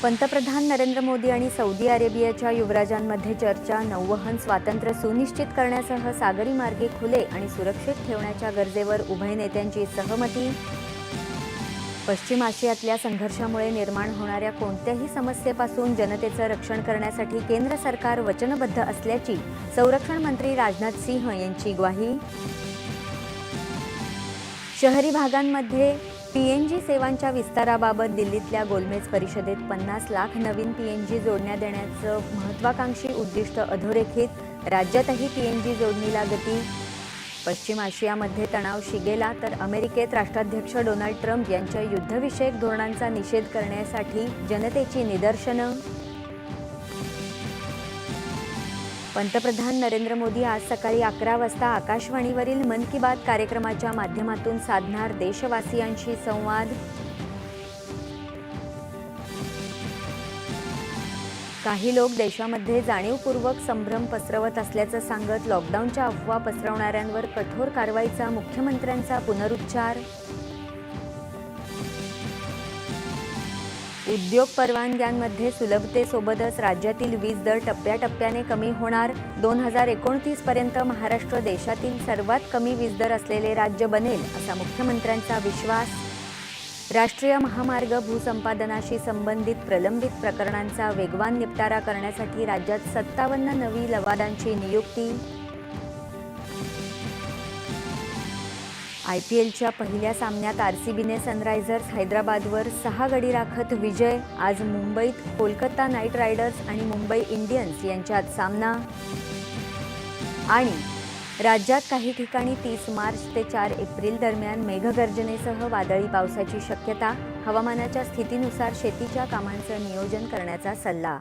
पंतप्रधान नरेंद्र मोदी आणि सौदी अरेबियाच्या युवराजांमध्ये चर्चा. नौवहन स्वातंत्र्य सुनिश्चित करण्यासह सागरी मार्गे खुले आणि सुरक्षित ठेवण्याच्या गरजेवर उभय नेत्यांची सहमती. पश्चिम आशियातल्या संघर्षामुळे निर्माण होणाऱ्या कोणत्याही समस्येपासून जनतेचं रक्षण करण्यासाठी केंद्र सरकार वचनबद्ध असल्याची संरक्षण मंत्री राजनाथ सिंह यांची ग्वाही. शहरी भागांमध्ये पीएनजी सेवांच्या विस्ताराबाबत दिल्लीतल्या गोलमेज परिषदेत 50 लाख नवीन पीएनजी जोडण्या देण्याचं महत्त्वाकांक्षी उद्दिष्ट अधोरेखित. राज्यातही पीएनजी जोडणीला गती. पश्चिम आशियामध्ये तणाव शिगेला तर अमेरिकेत राष्ट्राध्यक्ष डोनाल्ड ट्रम्प यांच्या युद्धविषयक धोरणांचा निषेध करण्यासाठी जनतेची निदर्शनं. पंतप्रधान नरेंद्र मोदी आज सकाळी 11 वाजता आकाशवाणीवरील मन की बात कार्यक्रमाच्या माध्यमातून साधणार देशवासियांशी संवाद. काही लोक देशामध्ये जाणीवपूर्वक संभ्रम पसरवत असल्याचं सांगत लॉकडाऊनच्या अफवा पसरवणाऱ्यांवर कठोर कारवाईचा मुख्यमंत्र्यांचा पुनरुच्चार. उद्योग परवानग्यांमध्ये सुलभतेसोबतच राज्यातील वीज दर टप्प्याटप्प्याने कमी होणार. 2029 पर्यंत महाराष्ट्र देशातील सर्वात कमी वीज दर असलेले राज्य बनेल, असा मुख्यमंत्र्यांचा विश्वास. राष्ट्रीय महामार्ग भूसंपादनाशी संबंधित प्रलंबित प्रकरणांचा वेगवान निपटारा करण्यासाठी राज्यात 57 नवी लवादांची नियुक्ती. IPLच्या पहिल्या सामन्यात आरसीबीने सनरायझर्स हैदराबादवर 6 गडी राखत विजय. आज मुंबईत कोलकाता नाईट रायडर्स आणि मुंबई इंडियन्स यांच्यात सामना. आणि राज्यात काही ठिकाणी 30 मार्च ते 4 एप्रिल दरम्यान मेघगर्जनेसह वादळी पावसाची शक्यता. हवामानाच्या स्थितीनुसार शेतीच्या कामांचं नियोजन करण्याचा सल्ला.